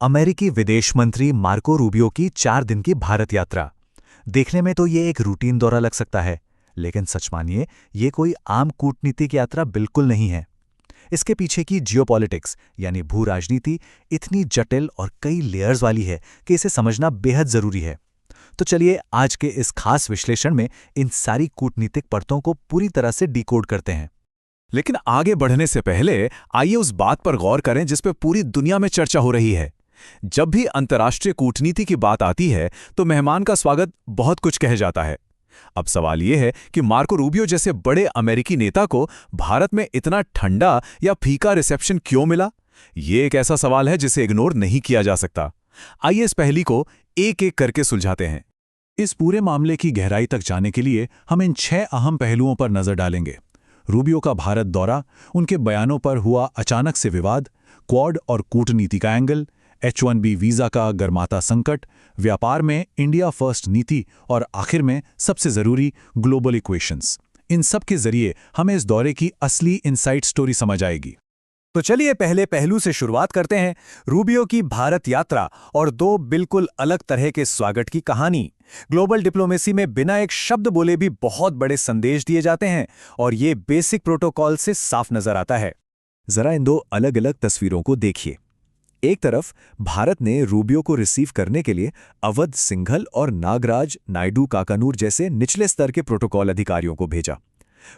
अमेरिकी विदेश मंत्री मार्को रूबियो की 4 दिन की भारत यात्रा। देखने में तो ये एक रूटीन दौरा लग सकता है, लेकिन सच मानिए ये कोई आम कूटनीतिक यात्रा बिल्कुल नहीं है। इसके पीछे की जियोपॉलिटिक्स यानी भू राजनीति इतनी जटिल और कई लेयर्स वाली है कि इसे समझना बेहद जरूरी है। तो चलिए आज के इस खास विश्लेषण में इन सारी कूटनीतिक परतों को पूरी तरह से डिकोड करते हैं। लेकिन आगे बढ़ने से पहले आइए उस बात पर गौर करें जिस पर पूरी दुनिया में चर्चा हो रही है। जब भी अंतर्राष्ट्रीय कूटनीति की बात आती है तो मेहमान का स्वागत बहुत कुछ कह जाता है। अब सवाल यह है कि मार्को रूबियो जैसे बड़े अमेरिकी नेता को भारत में इतना ठंडा या फीका रिसेप्शन क्यों मिला? ये एक ऐसा सवाल है जिसे इग्नोर नहीं किया जा सकता। आइए इस पहेली को एक एक करके सुलझाते हैं। इस पूरे मामले की गहराई तक जाने के लिए हम इन 6 अहम पहलुओं पर नजर डालेंगे। रूबियो का भारत दौरा, उनके बयानों पर हुआ अचानक से विवाद, क्वाड और कूटनीति का एंगल, H-1B वीजा का गर्माता संकट, व्यापार में इंडिया फर्स्ट नीति और आखिर में सबसे जरूरी ग्लोबल इक्वेशंस। इन सब के जरिए हमें इस दौरे की असली इनसाइड स्टोरी समझ आएगी। तो चलिए पहले पहलू से शुरुआत करते हैं, रूबियो की भारत यात्रा और 2 बिल्कुल अलग तरह के स्वागत की कहानी। ग्लोबल डिप्लोमेसी में बिना एक शब्द बोले भी बहुत बड़े संदेश दिए जाते हैं और ये बेसिक प्रोटोकॉल से साफ नजर आता है। जरा इन 2 अलग अलग तस्वीरों को देखिए। एक तरफ भारत ने रूबियो को रिसीव करने के लिए अवध सिंघल और नागराज नायडू काकानूर जैसे निचले स्तर के प्रोटोकॉल अधिकारियों को भेजा।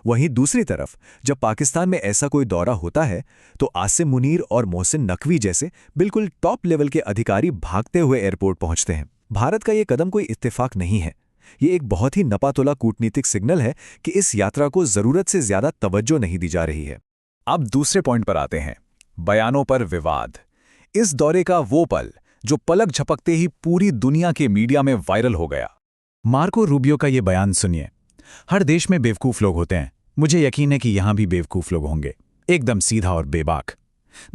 वहीं दूसरी तरफ जब पाकिस्तान में ऐसा कोई दौरा होता है तो आसिम मुनीर और मोहसिन नकवी जैसे बिल्कुल टॉप लेवल के अधिकारी भागते हुए एयरपोर्ट पहुंचते हैं। भारत का ये कदम कोई इत्तेफाक नहीं है। ये एक बहुत ही नपातोला कूटनीतिक सिग्नल है कि इस यात्रा को जरूरत से ज्यादा तवज्जो नहीं दी जा रही है। अब दूसरे पॉइंट पर आते हैं, बयानों पर विवाद। इस दौरे का वो पल जो पलक झपकते ही पूरी दुनिया के मीडिया में वायरल हो गया। मार्को रूबियो का ये बयान सुनिए। हर देश में बेवकूफ लोग होते हैं, मुझे यकीन है कि यहां भी बेवकूफ लोग होंगे। एकदम सीधा और बेबाक।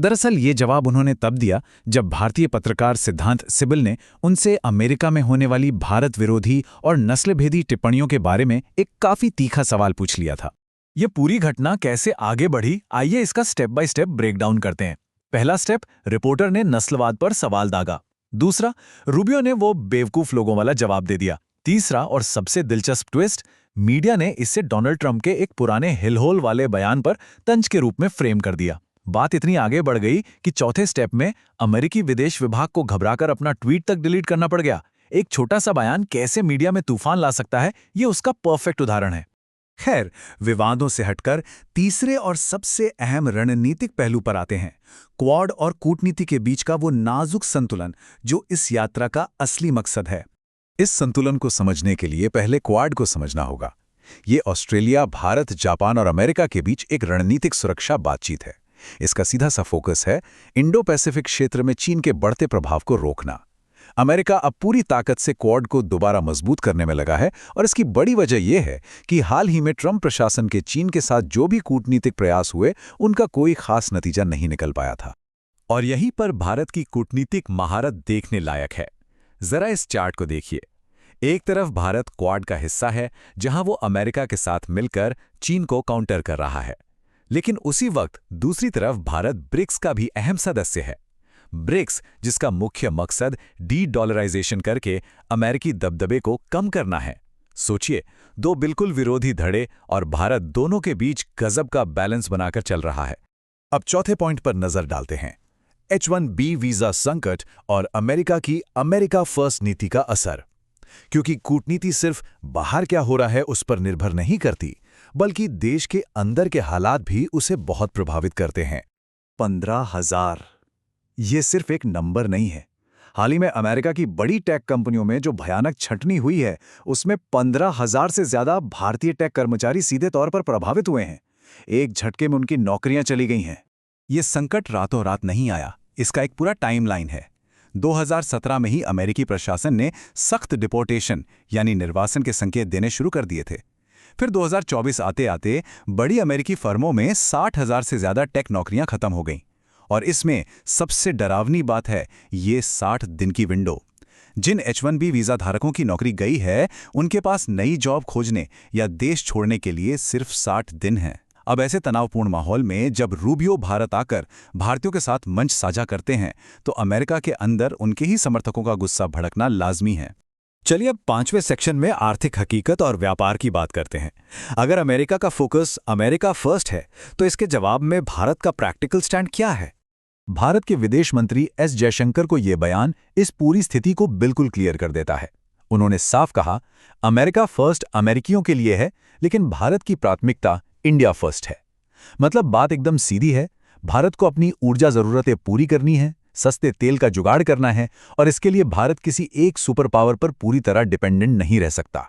दरअसल ये जवाब उन्होंने तब दिया जब भारतीय पत्रकार सिद्धांत सिबल ने उनसे अमेरिका में होने वाली भारत विरोधी और नस्लभेदी टिप्पणियों के बारे में एक काफी तीखा सवाल पूछ लिया था। ये पूरी घटना कैसे आगे बढ़ी, आइए इसका स्टेप बाय स्टेप ब्रेकडाउन करते हैं। पहला स्टेप, रिपोर्टर ने नस्लवाद पर सवाल दागा। दूसरा, रूबियो ने वो बेवकूफ लोगों वाला जवाब दे दिया। तीसरा और सबसे दिलचस्प ट्विस्ट, मीडिया ने इसे डोनाल्ड ट्रंप के एक पुराने हिलहोल वाले बयान पर तंज के रूप में फ्रेम कर दिया। बात इतनी आगे बढ़ गई कि चौथे स्टेप में अमेरिकी विदेश विभाग को घबराकर अपना ट्वीट तक डिलीट करना पड़ गया। एक छोटा सा बयान कैसे मीडिया में तूफान ला सकता है, ये उसका परफेक्ट उदाहरण है। खैर, विवादों से हटकर तीसरे और सबसे अहम रणनीतिक पहलू पर आते हैं, क्वाड और कूटनीति के बीच का वो नाजुक संतुलन जो इस यात्रा का असली मकसद है। इस संतुलन को समझने के लिए पहले क्वाड को समझना होगा। ये ऑस्ट्रेलिया, भारत, जापान और अमेरिका के बीच एक रणनीतिक सुरक्षा बातचीत है। इसका सीधा सा फोकस है इंडो पैसिफिक क्षेत्र में चीन के बढ़ते प्रभाव को रोकना। अमेरिका अब पूरी ताकत से क्वाड को दोबारा मजबूत करने में लगा है और इसकी बड़ी वजह यह है कि हाल ही में ट्रंप प्रशासन के चीन के साथ जो भी कूटनीतिक प्रयास हुए उनका कोई खास नतीजा नहीं निकल पाया था। और यहीं पर भारत की कूटनीतिक महारत देखने लायक है। जरा इस चार्ट को देखिए। एक तरफ भारत क्वाड का हिस्सा है जहां वो अमेरिका के साथ मिलकर चीन को काउंटर कर रहा है, लेकिन उसी वक्त दूसरी तरफ भारत ब्रिक्स का भी अहम सदस्य है। ब्रिक्स जिसका मुख्य मकसद डी-डॉलराइजेशन करके अमेरिकी दबदबे को कम करना है। सोचिए, 2 बिल्कुल विरोधी धड़े और भारत दोनों के बीच गजब का बैलेंस बनाकर चल रहा है। अब चौथे पॉइंट पर नजर डालते हैं, H-1B वीजा संकट और अमेरिका की अमेरिका फर्स्ट नीति का असर। क्योंकि कूटनीति सिर्फ बाहर क्या हो रहा है उस पर निर्भर नहीं करती, बल्कि देश के अंदर के हालात भी उसे बहुत प्रभावित करते हैं। 15,000 ये सिर्फ एक नंबर नहीं है। हाल ही में अमेरिका की बड़ी टेक कंपनियों में जो भयानक छंटनी हुई है उसमें 15,000 से ज्यादा भारतीय टेक कर्मचारी सीधे तौर पर प्रभावित हुए हैं। एक झटके में उनकी नौकरियां चली गई हैं। ये संकट रातों रात नहीं आया, इसका एक पूरा टाइमलाइन है। 2017 में ही अमेरिकी प्रशासन ने सख्त डिपोर्टेशन यानी निर्वासन के संकेत देने शुरू कर दिए थे। फिर 2024 आते आते बड़ी अमेरिकी फर्मों में 60,000 से ज्यादा टेक नौकरियां खत्म हो गईं। और इसमें सबसे डरावनी बात है ये 60 दिन की विंडो। जिन H-1B वीजा धारकों की नौकरी गई है उनके पास नई जॉब खोजने या देश छोड़ने के लिए सिर्फ 60 दिन हैं। अब ऐसे तनावपूर्ण माहौल में जब रूबियो भारत आकर भारतीयों के साथ मंच साझा करते हैं तो अमेरिका के अंदर उनके ही समर्थकों का गुस्सा भड़कना लाजमी है। चलिए अब 5वें सेक्शन में आर्थिक हकीकत और व्यापार की बात करते हैं। अगर अमेरिका का फोकस अमेरिका फर्स्ट है तो इसके जवाब में भारत का प्रैक्टिकल स्टैंड क्या है? भारत के विदेश मंत्री एस जयशंकर को यह बयान इस पूरी स्थिति को बिल्कुल क्लियर कर देता है। उन्होंने साफ कहा, अमेरिका फर्स्ट अमेरिकियों के लिए है, लेकिन भारत की प्राथमिकता इंडिया फर्स्ट है। मतलब बात एकदम सीधी है, भारत को अपनी ऊर्जा जरूरतें पूरी करनी है, सस्ते तेल का जुगाड़ करना है, और इसके लिए भारत किसी एक सुपर पावर पर पूरी तरह डिपेंडेंट नहीं रह सकता।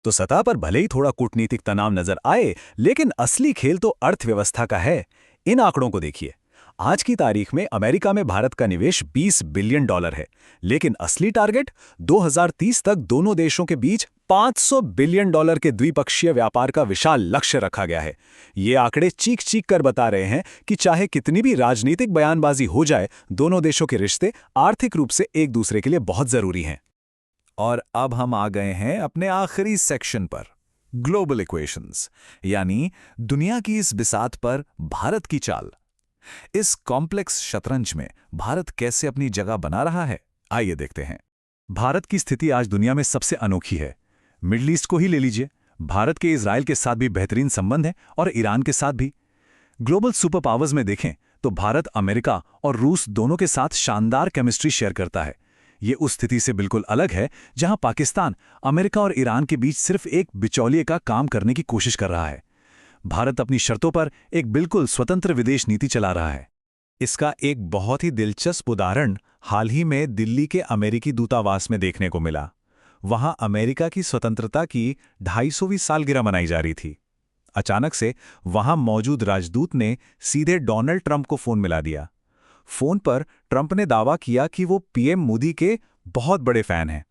तो सतह पर भले ही थोड़ा कूटनीतिक तनाव नजर आए, लेकिन असली खेल तो अर्थव्यवस्था का है। इन आंकड़ों को देखिए। आज की तारीख में अमेरिका में भारत का निवेश $20 बिलियन है, लेकिन असली टारगेट 2030 तक दोनों देशों के बीच $500 बिलियन के द्विपक्षीय व्यापार का विशाल लक्ष्य रखा गया है। ये आंकड़े चीख चीख कर बता रहे हैं कि चाहे कितनी भी राजनीतिक बयानबाजी हो जाए, दोनों देशों के रिश्ते आर्थिक रूप से एक दूसरे के लिए बहुत जरूरी हैं। और अब हम आ गए हैं अपने आखिरी सेक्शन पर, ग्लोबल इक्वेशंस, यानी दुनिया की इस बिसात पर भारत की चाल। इस कॉम्प्लेक्स शतरंज में भारत कैसे अपनी जगह बना रहा है, आइए देखते हैं। भारत की स्थिति आज दुनिया में सबसे अनोखी है। मिडल ईस्ट को ही ले लीजिए, भारत के इजराइल के साथ भी बेहतरीन संबंध है और ईरान के साथ भी। ग्लोबल सुपर पावर्स में देखें तो भारत अमेरिका और रूस दोनों के साथ शानदार केमिस्ट्री शेयर करता है। ये उस स्थिति से बिल्कुल अलग है जहां पाकिस्तान अमेरिका और ईरान के बीच सिर्फ एक बिचौलिए का काम करने की कोशिश कर रहा है। भारत अपनी शर्तों पर एक बिल्कुल स्वतंत्र विदेश नीति चला रहा है। इसका एक बहुत ही दिलचस्प उदाहरण हाल ही में दिल्ली के अमेरिकी दूतावास में देखने को मिला। वहां अमेरिका की स्वतंत्रता की 250वीं सालगिरह मनाई जा रही थी। अचानक से वहां मौजूद राजदूत ने सीधे डोनाल्ड ट्रंप को फोन मिला दिया। फोन पर ट्रंप ने दावा किया कि वो पीएम मोदी के बहुत बड़े फैन हैं।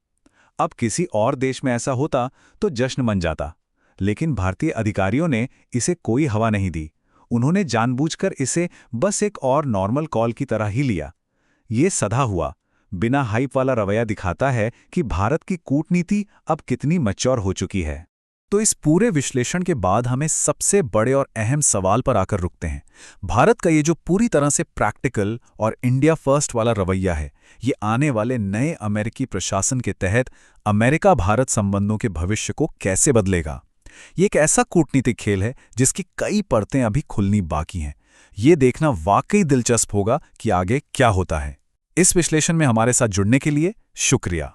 अब किसी और देश में ऐसा होता तो जश्न मन जाता, लेकिन भारतीय अधिकारियों ने इसे कोई हवा नहीं दी। उन्होंने जानबूझकर इसे बस एक और नॉर्मल कॉल की तरह ही लिया। ये सधा हुआ, बिना हाइप वाला रवैया दिखाता है कि भारत की कूटनीति अब कितनी मैच्योर हो चुकी है। तो इस पूरे विश्लेषण के बाद हमें सबसे बड़े और अहम सवाल पर आकर रुकते हैं। भारत का ये जो पूरी तरह से प्रैक्टिकल और इंडिया फर्स्ट वाला रवैया है, ये आने वाले नए अमेरिकी प्रशासन के तहत अमेरिका भारत संबंधों के भविष्य को कैसे बदलेगा? ये एक ऐसा कूटनीतिक खेल है जिसकी कई परतें अभी खुलनी बाकी हैं। ये देखना वाकई दिलचस्प होगा कि आगे क्या होता है। इस विश्लेषण में हमारे साथ जुड़ने के लिए शुक्रिया।